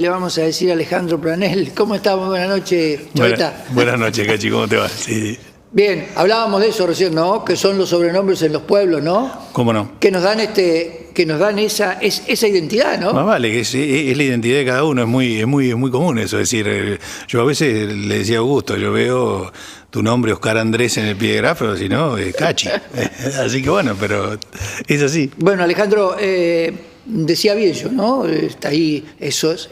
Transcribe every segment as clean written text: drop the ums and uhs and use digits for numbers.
Le vamos a decir a Alejandro Pranell. ¿Cómo estamos? Buenas noches, Chavita. Buenas noches, Cachi, ¿cómo te va? Sí. Bien, hablábamos de eso recién, ¿no? Que son los sobrenombres en los pueblos, ¿no? ¿Cómo no? Que nos dan esa identidad, ¿no? Más vale, que es la identidad de cada uno, es muy común eso. Es decir, yo a veces le decía a Augusto, yo veo tu nombre Oscar Andrés en el pie de gráfico, si no, Cachi. Así que bueno, pero es así. Bueno, Alejandro, decía bien yo, ¿no? Está ahí esos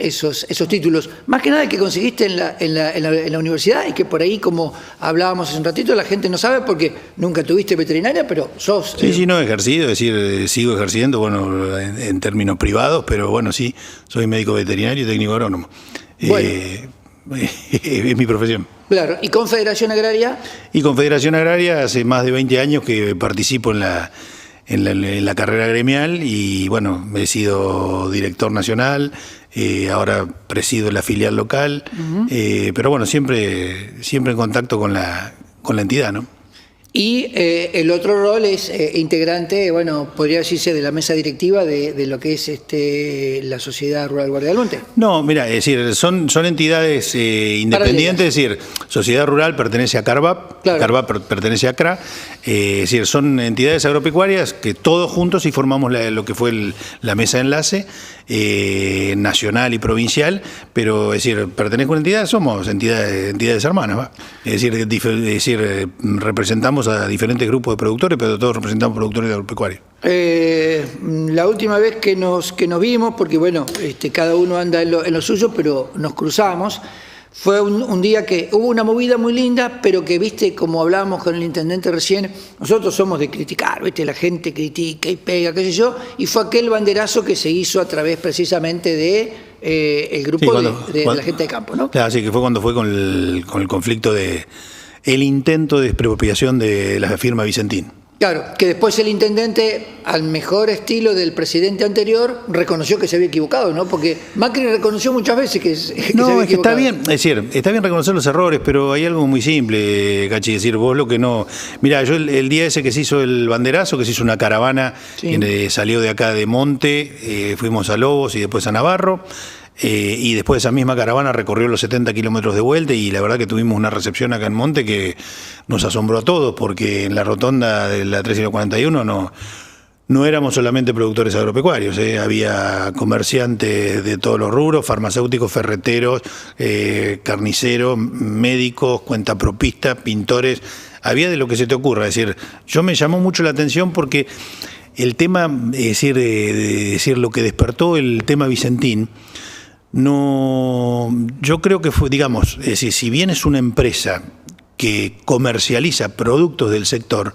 títulos. Más que nada que conseguiste en la universidad y que por ahí, como hablábamos hace un ratito, la gente no sabe porque nunca tuviste veterinaria, pero sos... Sí, no he ejercido, es decir, sigo ejerciendo, bueno, en términos privados, pero bueno, sí, soy médico veterinario y técnico agrónomo. Bueno. Es mi profesión. Claro, ¿y Confederación Agraria? Y Confederación Agraria hace más de 20 años que participo en la carrera gremial y bueno, he sido director nacional, ahora presido la filial local, pero bueno, siempre en contacto con la entidad, ¿no? Y el otro rol es integrante, bueno, podría decirse de la mesa directiva de lo que es la Sociedad Rural Guardia del Monte. No, mira, es decir, son entidades independientes, es decir, Sociedad Rural pertenece a CARVAP, claro. CARVAP pertenece a CRA, es decir, son entidades agropecuarias que todos juntos y formamos lo que fue la mesa de enlace nacional y provincial, pero es decir, pertenezco a una entidad, somos entidades hermanas, ¿va? Es decir, representamos a diferentes grupos de productores, pero todos representamos productores agropecuarios. La última vez que nos vimos, porque bueno, cada uno anda en lo suyo, pero nos cruzamos, fue un día que hubo una movida muy linda, pero que, viste, como hablábamos con el intendente recién, nosotros somos de criticar, viste, la gente critica y pega, qué sé yo, y fue aquel banderazo que se hizo a través precisamente de el grupo de la gente de campo, ¿no? Claro, sí, que fue cuando fue con el conflicto el intento de expropiación de la firma Vicentín. Claro, que después el intendente, al mejor estilo del presidente anterior, reconoció que se había equivocado, ¿no? Porque Macri reconoció muchas veces que se había equivocado. Es que está bien, es decir, está bien reconocer los errores, pero hay algo muy simple, Cachi, es decir, vos lo que no... Mirá, yo el día ese que se hizo el banderazo, que se hizo una caravana, sí, que salió de acá de Monte, fuimos a Lobos y después a Navarro, y después esa misma caravana recorrió los 70 kilómetros de vuelta y la verdad que tuvimos una recepción acá en Monte que nos asombró a todos porque en la rotonda de la 341 no éramos solamente productores agropecuarios, había comerciantes de todos los rubros, farmacéuticos, ferreteros, carniceros, médicos, cuentapropistas, pintores, había de lo que se te ocurra. Es decir, yo me llamó mucho la atención porque el tema, es decir, lo que despertó el tema Vicentín, yo creo que fue, digamos, es decir, si bien es una empresa que comercializa productos del sector,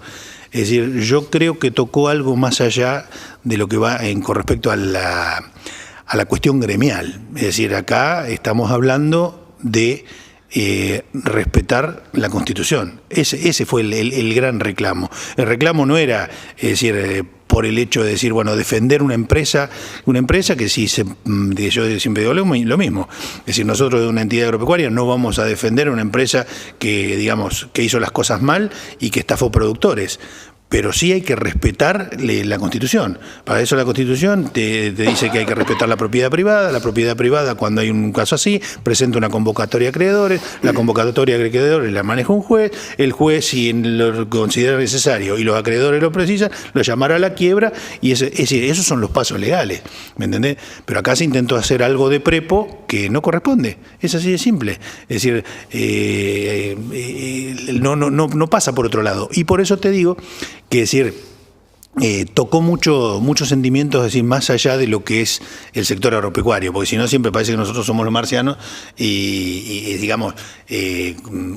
es decir, yo creo que tocó algo más allá de lo que va con respecto a la cuestión gremial. Es decir, acá estamos hablando de respetar la Constitución. Ese fue el gran reclamo. El reclamo no era, es decir, por el hecho de decir, bueno, defender una empresa que sí, yo siempre digo lo mismo. Es decir, nosotros de una entidad agropecuaria no vamos a defender una empresa que, digamos, que hizo las cosas mal y que estafó productores. Pero sí hay que respetar la Constitución. Para eso la Constitución te dice que hay que respetar la propiedad privada. La propiedad privada, cuando hay un caso así, presenta una convocatoria a acreedores. La convocatoria a acreedores la maneja un juez. El juez, si lo considera necesario y los acreedores lo precisan, lo llamará a la quiebra. Y esos son los pasos legales, ¿me entendés? Pero acá se intentó hacer algo de prepo que no corresponde. Es así de simple. Es decir, no pasa por otro lado. Y por eso te digo que decir, tocó muchos sentimientos, es decir, más allá de lo que es el sector agropecuario, porque si no siempre parece que nosotros somos los marcianos y digamos,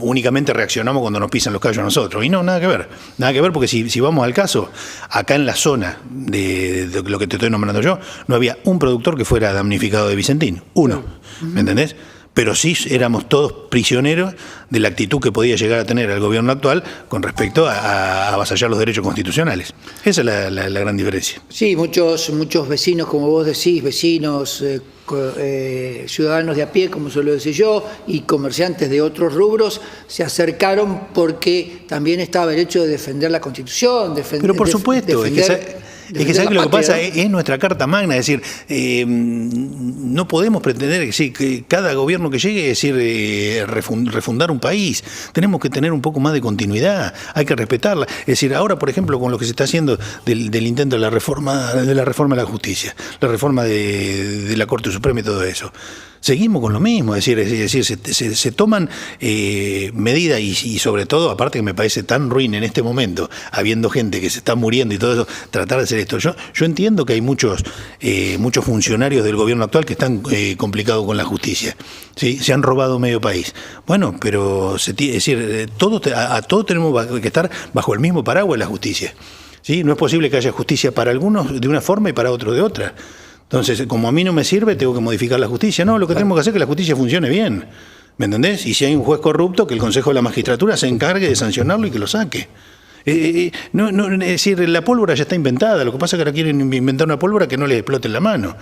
únicamente reaccionamos cuando nos pisan los callos a nosotros. Y no, nada que ver, porque si vamos al caso, acá en la zona de lo que te estoy nombrando yo, no había un productor que fuera damnificado de Vicentín, uno, ¿me entendés? Pero sí éramos todos prisioneros de la actitud que podía llegar a tener el gobierno actual con respecto a avasallar los derechos constitucionales. Esa es la gran diferencia. Sí, muchos vecinos, como vos decís, vecinos, ciudadanos de a pie, como suelo decir yo, y comerciantes de otros rubros, se acercaron porque también estaba el hecho de defender la Constitución, Pero por supuesto, Es que ¿sabes lo que pasa? Es nuestra carta magna, es decir, no podemos pretender que cada gobierno que llegue, es decir, refundar un país. Tenemos que tener un poco más de continuidad, hay que respetarla. Es decir, ahora, por ejemplo, con lo que se está haciendo del intento de la reforma de la justicia, la reforma de la Corte Suprema y todo eso. Seguimos con lo mismo, es decir, se toman medidas y sobre todo, aparte que me parece tan ruin en este momento, habiendo gente que se está muriendo y todo eso, tratar de hacer esto. Yo entiendo que hay muchos funcionarios del gobierno actual que están complicados con la justicia, ¿sí? Se han robado medio país. Bueno, pero es decir, todos tenemos que estar bajo el mismo paraguas de la justicia, ¿sí? No es posible que haya justicia para algunos de una forma y para otros de otra. Entonces, como a mí no me sirve, tengo que modificar la justicia. No, lo que tenemos que hacer es que la justicia funcione bien. ¿Me entendés? Y si hay un juez corrupto, que el Consejo de la Magistratura se encargue de sancionarlo y que lo saque. Es decir, la pólvora ya está inventada. Lo que pasa es que ahora quieren inventar una pólvora que no les explote en la mano.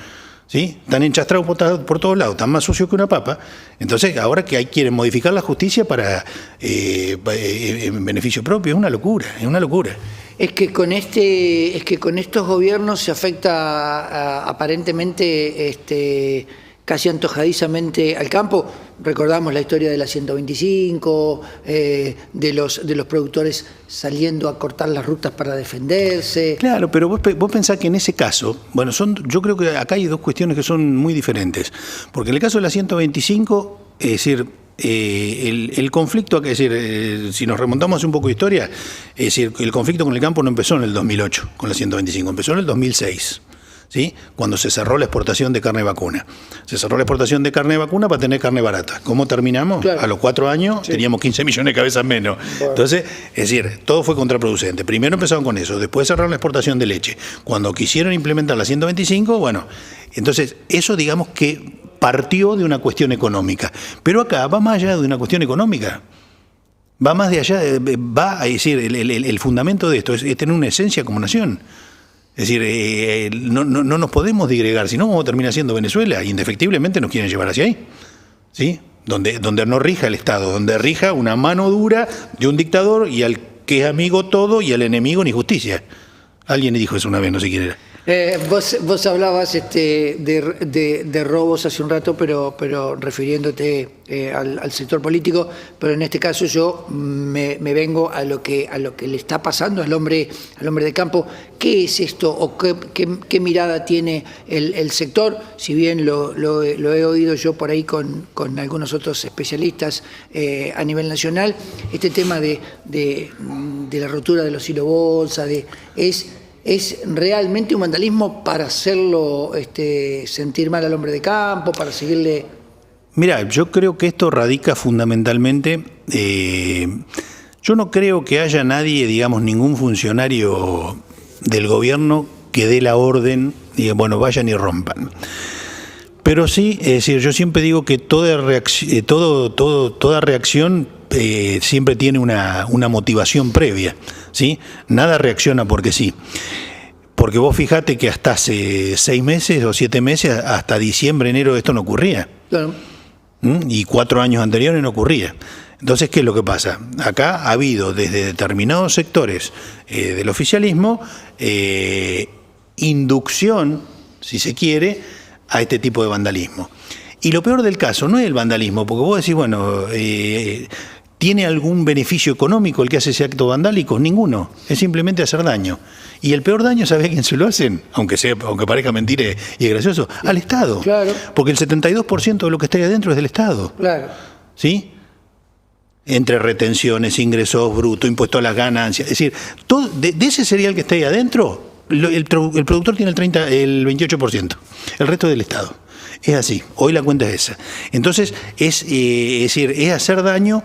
¿Sí? Están enchastrados por todos lados, están más sucios que una papa. Entonces, ahora que quieren modificar la justicia para en beneficio propio, es una locura, es una locura. Es que con estos gobiernos se afecta aparentemente casi antojadizamente al campo. Recordamos la historia de la 125, de los productores saliendo a cortar las rutas para defenderse. Claro, pero vos pensás que en ese caso, bueno, yo creo que acá hay dos cuestiones que son muy diferentes. Porque en el caso de la 125, es decir, el conflicto, es decir, si nos remontamos un poco de historia, es decir, el conflicto con el campo no empezó en el 2008 con la 125, empezó en el 2006, ¿sí? Cuando se cerró la exportación de carne vacuna. Se cerró la exportación de carne vacuna para tener carne barata. ¿Cómo terminamos? Claro. A los 4 años teníamos 15 millones de cabezas menos. Bueno. Entonces, es decir, todo fue contraproducente. Primero empezaron con eso, después cerraron la exportación de leche. Cuando quisieron implementar la 125, bueno, entonces eso digamos que partió de una cuestión económica. Pero acá va más allá de una cuestión económica. Va más de allá, va a decir, el fundamento de esto es tener una esencia como nación. Es decir, no nos podemos digregar, si no vamos a terminar siendo Venezuela, y indefectiblemente nos quieren llevar hacia ahí. ¿Sí? Donde no rija el Estado, donde rija una mano dura de un dictador y al que es amigo todo y al enemigo ni justicia. Alguien dijo eso una vez, no sé quién era. Vos hablabas de robos hace un rato, pero refiriéndote al sector político, pero en este caso yo me vengo a lo que le está pasando al hombre de campo. ¿Qué es esto o qué mirada tiene el sector? Si bien lo he oído yo por ahí con algunos otros especialistas a nivel nacional, este tema de la rotura de los hilos bolsa, ¿es realmente un vandalismo para hacerlo sentir mal al hombre de campo, para seguirle? Mira, yo creo que esto radica fundamentalmente, yo no creo que haya nadie, digamos, ningún funcionario del gobierno que dé la orden y bueno, vayan y rompan. Pero sí, es decir, yo siempre digo que toda reacción siempre tiene una motivación previa, ¿sí? Nada reacciona porque sí. Porque vos fijate que hasta hace 6 meses o 7 meses, hasta diciembre, enero, esto no ocurría. Claro. Y 4 años anteriores no ocurría. Entonces, ¿qué es lo que pasa? Acá ha habido desde determinados sectores del oficialismo inducción, si se quiere, a este tipo de vandalismo. Y lo peor del caso no es el vandalismo, porque vos decís, bueno, ¿tiene algún beneficio económico el que hace ese acto vandálico? Ninguno, es simplemente hacer daño. Y el peor daño, ¿sabés a quién se lo hacen? Aunque parezca mentira y es gracioso, al Estado. Claro. Porque el 72% de lo que está ahí adentro es del Estado. Claro. ¿Sí? Entre retenciones, ingresos brutos, impuestos a las ganancias. Es decir, todo, de ese cereal que está ahí adentro, el productor tiene el 28%, el resto es del Estado. Es así, hoy la cuenta es esa. Entonces, es decir, es hacer daño,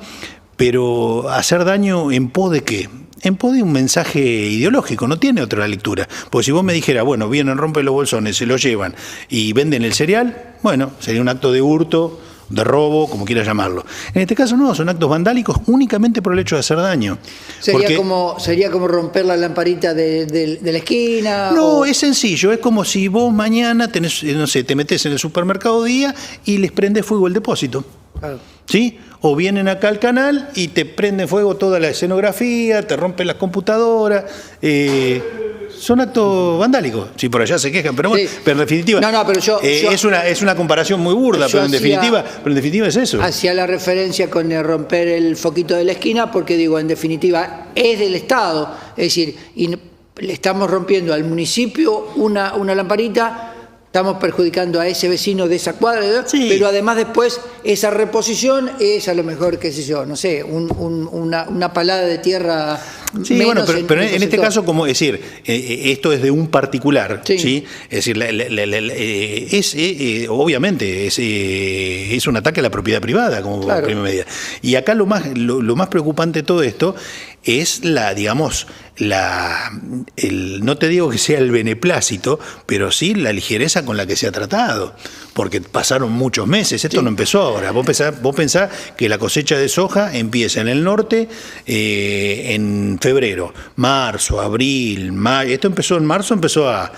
pero hacer daño ¿en pos de qué? En pos de un mensaje ideológico, no tiene otra lectura. Porque si vos me dijeras, bueno, vienen, rompen los bolsones, se lo llevan y venden el cereal, bueno, sería un acto de hurto, de robo, como quieras llamarlo. En este caso no, son actos vandálicos únicamente por el hecho de hacer daño. ¿Sería como romper la lamparita de la esquina? No, es sencillo, es como si vos mañana te metés en el supermercado día y les prende fuego el depósito. Claro. ¿Sí? O vienen acá al canal y te prenden fuego toda la escenografía, te rompen las computadoras. son actos vandálicos. Si por allá se quejan, pero bueno, pero en definitiva. No, pero es una comparación muy burda, pero en definitiva es eso. Hacía la referencia con el romper el foquito de la esquina, porque digo, en definitiva, es del Estado. Es decir, y le estamos rompiendo al municipio una lamparita. Estamos perjudicando a ese vecino de esa cuadra, sí. Pero además después esa reposición es a lo mejor, qué sé yo, no sé, una palada de tierra. Sí, menos bueno, pero en este caso, como decir, esto es de un particular, ¿sí? Es decir, obviamente es un ataque a la propiedad privada como primera medida. Y acá lo más preocupante de todo esto es no te digo que sea el beneplácito, pero sí la ligereza con la que se ha tratado, porque pasaron muchos meses, esto no empezó ahora. Vos pensás que la cosecha de soja empieza en el norte en febrero, marzo, abril, mayo. Esto empezó en marzo, empezó a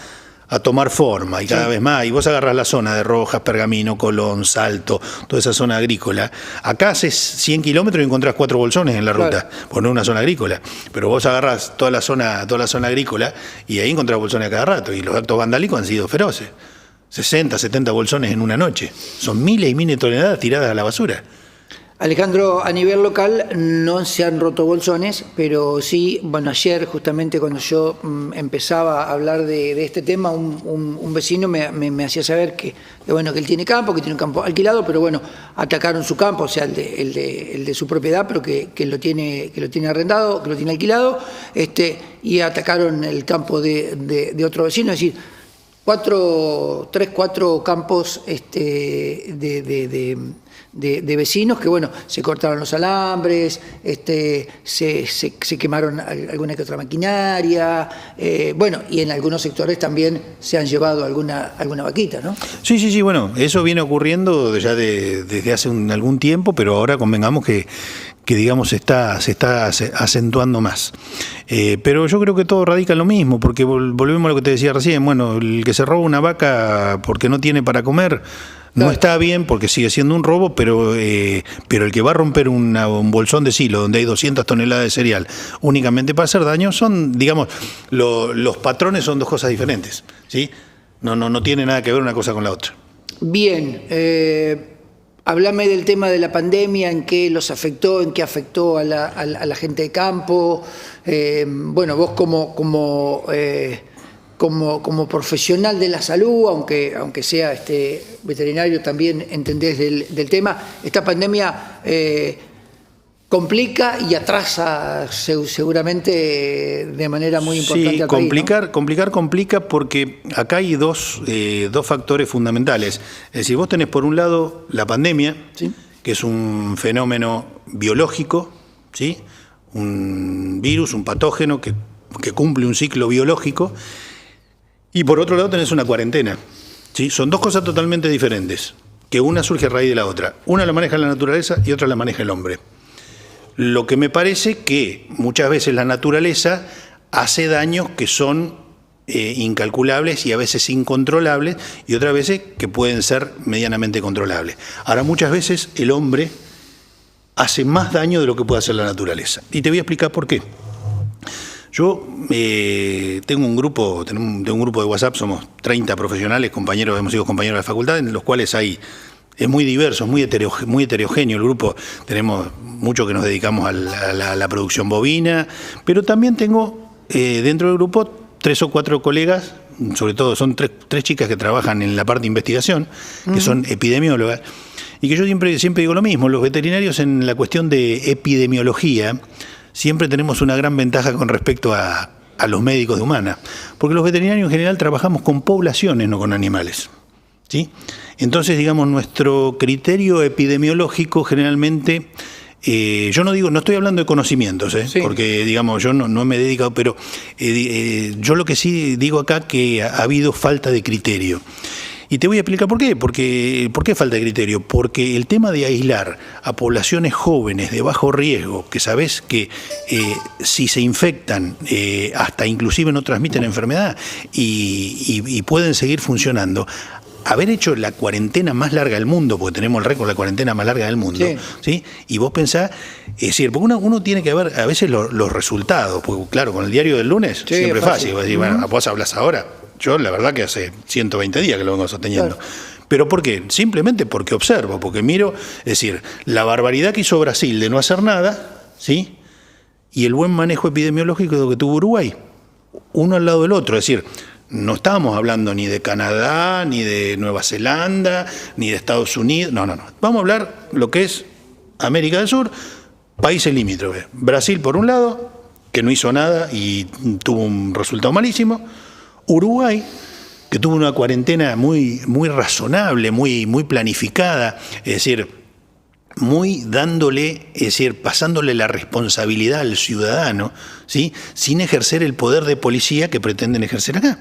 tomar forma y cada vez más. Y vos agarrás la zona de Rojas, Pergamino, Colón, Salto, toda esa zona agrícola. Acá haces 100 kilómetros y encontrás 4 bolsones en la ruta, porque no es una zona agrícola. Pero vos agarrás toda la zona agrícola y ahí encontrás bolsones a cada rato. Y los actos vandálicos han sido feroces. 60, 70 bolsones en una noche. Son miles y miles de toneladas tiradas a la basura. Alejandro, a nivel local no se han roto bolsones, pero sí, bueno, ayer justamente cuando yo empezaba a hablar de este tema, un vecino me hacía saber que él tiene un campo alquilado, pero bueno, atacaron su campo, o sea, el de su propiedad, pero que lo tiene arrendado, que lo tiene alquilado, y atacaron el campo de otro vecino, es decir, 4 campos de vecinos que, bueno, se cortaron los alambres, se quemaron alguna que otra maquinaria, y en algunos sectores también se han llevado alguna vaquita, ¿no? Sí, bueno, eso viene ocurriendo ya desde hace algún tiempo, pero ahora convengamos que digamos se está acentuando más. Pero yo creo que todo radica en lo mismo, porque volvemos a lo que te decía recién, bueno, el que se roba una vaca porque no tiene para comer, no está bien porque sigue siendo un robo, pero el que va a romper un bolsón de silo donde hay 200 toneladas de cereal únicamente para hacer daño, son, digamos, los patrones son dos cosas diferentes, ¿sí? No tiene nada que ver una cosa con la otra. Bien, háblame del tema de la pandemia, en qué los afectó, en qué afectó a la gente de campo. Vos como profesional de la salud, aunque sea veterinario, también entendés del tema. Esta pandemia complica y atrasa seguramente de manera muy importante. Sí, al país, ¿no? complica porque acá hay dos factores fundamentales. Es decir, vos tenés por un lado la pandemia, ¿sí?, que es un fenómeno biológico, ¿sí?, un virus, un patógeno que cumple un ciclo biológico. Y por otro lado tenés una cuarentena, ¿sí? Son dos cosas totalmente diferentes, que una surge a raíz de la otra. Una la maneja la naturaleza y otra la maneja el hombre. Lo que me parece que muchas veces la naturaleza hace daños que son incalculables y a veces incontrolables, y otras veces que pueden ser medianamente controlables. Ahora, muchas veces el hombre hace más daño de lo que puede hacer la naturaleza. Y te voy a explicar por qué. Yo tengo un grupo de WhatsApp, somos 30 profesionales, hemos sido compañeros de la facultad, en los cuales es muy diverso, muy heterogéneo el grupo. Tenemos muchos que nos dedicamos a la producción bovina, pero también tengo dentro del grupo 3 o 4 colegas, sobre todo son tres chicas que trabajan en la parte de investigación, que son epidemiólogas, y que yo siempre digo lo mismo: los veterinarios en la cuestión de epidemiología siempre tenemos una gran ventaja con respecto a los médicos de humana, porque los veterinarios en general trabajamos con poblaciones, no con animales, ¿sí? Entonces, digamos, nuestro criterio epidemiológico generalmente, yo no estoy hablando de conocimientos, sí, porque, digamos, yo no me he dedicado, pero yo lo que sí digo acá que ha habido falta de criterio. Y te voy a explicar por qué. ¿Por qué falta de criterio? Porque el tema de aislar a poblaciones jóvenes de bajo riesgo, que sabés que si se infectan, hasta inclusive no transmiten enfermedad y pueden seguir funcionando, haber hecho la cuarentena más larga del mundo, porque tenemos el récord de la cuarentena más larga del mundo, ¿sí? Y vos pensás, es decir, porque uno tiene que ver a veces los resultados, porque claro, con el diario del lunes siempre es fácil. Vos decís, bueno, vos hablas ahora, yo la verdad que hace 120 días que lo vengo sosteniendo. Claro. ¿Pero por qué? Simplemente porque observo, porque miro, es decir, la barbaridad que hizo Brasil de no hacer nada, ¿sí? Y el buen manejo epidemiológico que tuvo Uruguay, uno al lado del otro, es decir, no estábamos hablando ni de Canadá, ni de Nueva Zelanda, ni de Estados Unidos, no. Vamos a hablar lo que es América del Sur, países limítrofes. Brasil por un lado, que no hizo nada y tuvo un resultado malísimo. Uruguay, que tuvo una cuarentena muy razonable, muy planificada, es decir, muy dándole, es decir, pasándole la responsabilidad al ciudadano, ¿sí? Sin ejercer el poder de policía que pretenden ejercer acá.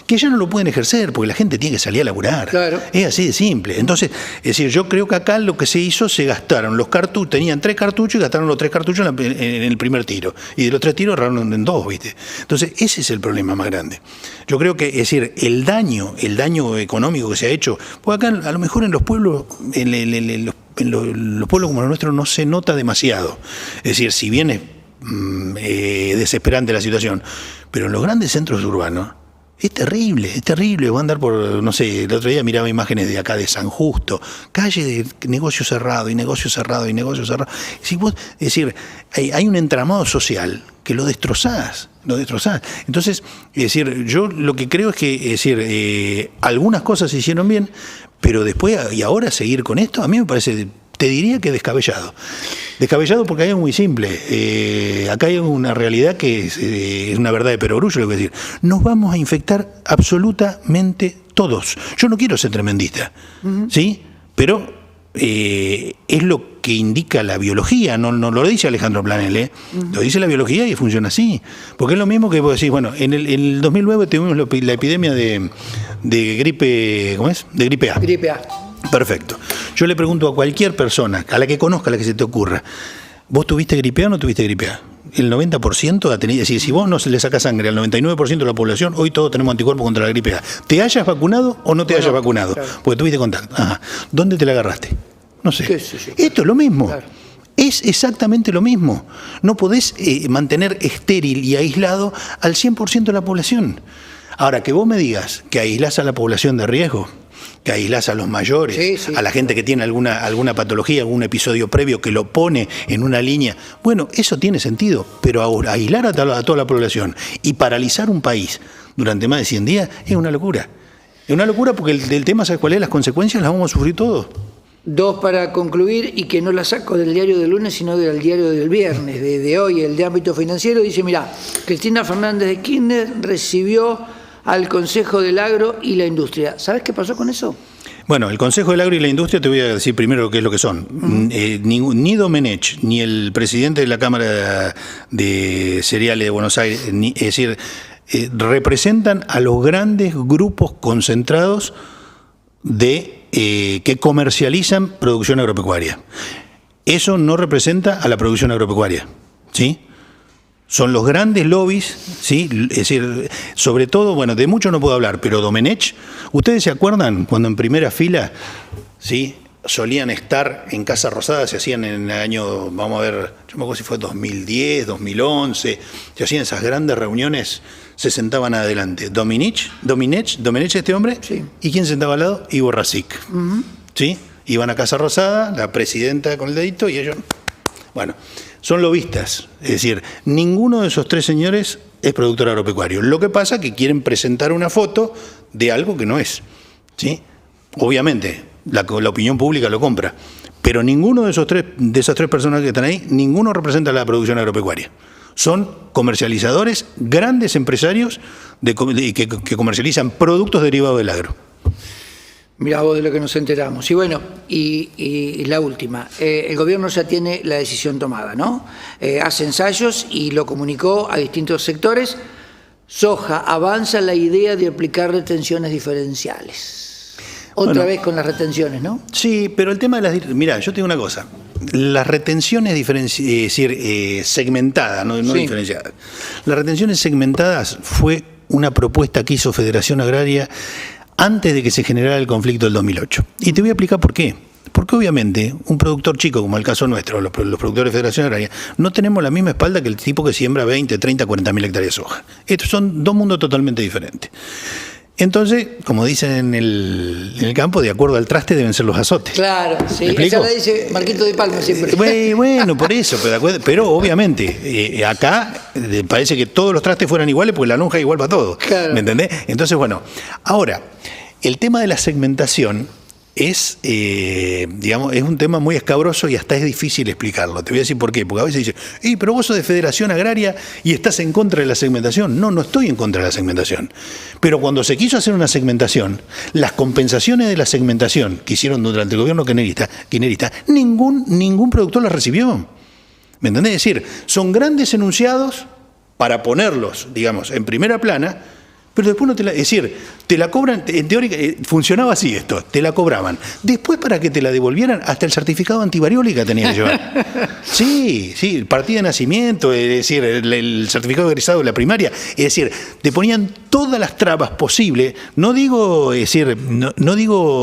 Que ya no lo pueden ejercer porque la gente tiene que salir a laburar. Claro. Es así de simple. Entonces, es decir, yo creo que acá lo que se hizo, se gastaron los cartuchos, tenían 3 cartuchos y gastaron los 3 cartuchos en el primer tiro. Y de los 3 tiros erraron en 2, ¿viste? Entonces, ese es el problema más grande. Yo creo que, es decir, el daño económico que se ha hecho, pues acá a lo mejor en los pueblos, en los pueblos como el nuestro no se nota demasiado. Es decir, si bien es desesperante la situación, pero en los grandes centros urbanos, es terrible, va a andar por, no sé, el otro día miraba imágenes de acá de San Justo, calle de negocio cerrado y negocio cerrado y negocio cerrado. Si vos, es decir, hay un entramado social que lo destrozás. Entonces, es decir, yo lo que creo es que, es decir, algunas cosas se hicieron bien, pero después y ahora seguir con esto, a mí me parece, te diría que descabellado. Descabellado porque hay algo muy simple. Acá hay una realidad que es una verdad de perogrullo, lo que decir. Nos vamos a infectar absolutamente todos. Yo no quiero ser tremendista, ¿sí? Pero es lo que indica la biología, no lo dice Alejandro Planel, lo dice la biología y funciona así. Porque es lo mismo que vos decís, bueno, en el 2009 tuvimos la epidemia de gripe, ¿cómo es? De gripe A. Gripe A. Perfecto. Yo le pregunto a cualquier persona, a la que conozca, a la que se te ocurra, ¿vos tuviste gripe A o no tuviste gripe A? El 90% ha tenido, es decir, si vos no se le sacas sangre al 99% de la población, hoy todos tenemos anticuerpos contra la gripe A. ¿Te hayas vacunado o no te hayas vacunado? Claro. Porque tuviste contacto. Ajá. ¿Dónde te la agarraste? No sé. Esto es lo mismo. Claro. Es exactamente lo mismo. No podés mantener estéril y aislado al 100% de la población. Ahora, que vos me digas que aislás a la población de riesgo, que aislás a los mayores, a la gente que tiene alguna patología, algún episodio previo que lo pone en una línea. Bueno, eso tiene sentido, pero ahora aislar a toda la población y paralizar un país durante más de 100 días es una locura. Es una locura porque el tema, ¿sabes cuál es? Las consecuencias las vamos a sufrir todos. 2 para concluir, y que no la saco del diario del lunes, sino del diario del viernes, de hoy, el de ámbito financiero. Dice, mirá, Cristina Fernández de Kirchner recibió al Consejo del Agro y la Industria. ¿Sabes qué pasó con eso? Bueno, el Consejo del Agro y la Industria, te voy a decir primero qué es lo que son. Ni Domenech, ni el presidente de la Cámara de Cereales de Buenos Aires, es decir, representan a los grandes grupos concentrados que comercializan producción agropecuaria. Eso no representa a la producción agropecuaria, ¿sí? Son los grandes lobbies, ¿sí? Es decir, sobre todo, bueno, de mucho no puedo hablar, pero Domenech, ¿ustedes se acuerdan cuando en primera fila, ¿sí? Solían estar en Casa Rosada, se hacían en el año, vamos a ver, yo me acuerdo si fue 2010, 2011, se hacían esas grandes reuniones, se sentaban adelante. Domenech este hombre, sí. ¿Y quién sentaba al lado? Ivo Rasic, ¿sí? Iban a Casa Rosada, la presidenta con el dedito y ellos, bueno, son lobistas, es decir, ninguno de esos 3 señores es productor agropecuario. Lo que pasa es que quieren presentar una foto de algo que no es, ¿sí? Obviamente, la opinión pública lo compra, pero ninguno de esas tres personas que están ahí, ninguno representa la producción agropecuaria. Son comercializadores, grandes empresarios que comercializan productos derivados del agro. Mirá vos de lo que nos enteramos. Y bueno, y la última, el gobierno ya tiene la decisión tomada, ¿no? Hace ensayos y lo comunicó a distintos sectores. Soja avanza la idea de aplicar retenciones diferenciales. Otra vez con las retenciones, ¿no? Sí, pero el tema de las... Mirá, yo te digo una cosa. Las retenciones segmentadas, no diferenciadas. Las retenciones segmentadas fue una propuesta que hizo Federación Agraria antes de que se generara el conflicto del 2008. Y te voy a explicar por qué. Porque obviamente un productor chico, como el caso nuestro, los productores de Federación Agraria, no tenemos la misma espalda que el tipo que siembra 20, 30, 40 mil hectáreas de soja. Estos son dos mundos totalmente diferentes. Entonces, como dicen en el campo, de acuerdo al traste deben ser los azotes. Claro, sí. Esa la dice Marquito de Palma siempre. Bueno, por eso, pero obviamente, acá parece que todos los trastes fueran iguales porque la lonja es igual para todos. Claro. ¿Me entendés? Entonces, bueno, ahora, el tema de la segmentación es, digamos, es un tema muy escabroso y hasta es difícil explicarlo. Te voy a decir por qué. Porque a veces dicen, pero vos sos de Federación Agraria y estás en contra de la segmentación. No, no estoy en contra de la segmentación. Pero cuando se quiso hacer una segmentación, las compensaciones de la segmentación que hicieron durante el gobierno kirchnerista, ningún productor las recibió. ¿Me entendés? Es decir, son grandes enunciados para ponerlos, digamos, en primera plana, pero después no te la... Es decir, te la cobran, en teoría funcionaba así esto, te la cobraban. Después para que te la devolvieran, hasta el certificado antivariólica tenías que llevar. Sí, partida de nacimiento, es decir, el certificado de egresado de la primaria, es decir, te ponían todas las trabas posibles, no digo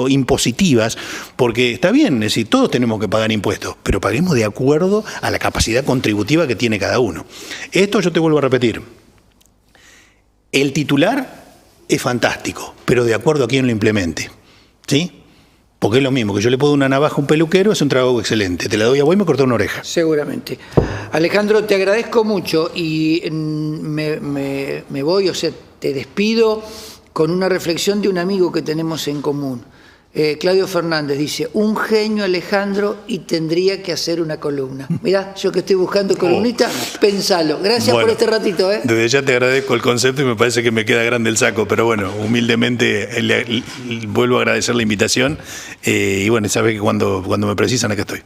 impositivas, porque está bien, es decir, todos tenemos que pagar impuestos, pero paguemos de acuerdo a la capacidad contributiva que tiene cada uno. Esto yo te vuelvo a repetir. El titular es fantástico, pero de acuerdo a quién lo implemente, ¿sí? Porque es lo mismo, que yo le puedo dar una navaja a un peluquero, es un trabajo excelente. Te la doy a vos y me cortó una oreja. Seguramente. Alejandro, te agradezco mucho y me voy, o sea, te despido con una reflexión de un amigo que tenemos en común. Claudio Fernández dice, un genio Alejandro y tendría que hacer una columna. Mirá, yo que estoy buscando columnista, pensalo. Gracias por este ratito. Desde ya te agradezco el concepto y me parece que me queda grande el saco, pero bueno, humildemente vuelvo a agradecer la invitación y bueno, sabes que cuando me precisan acá estoy.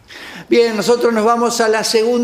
Bien, nosotros nos vamos a la segunda.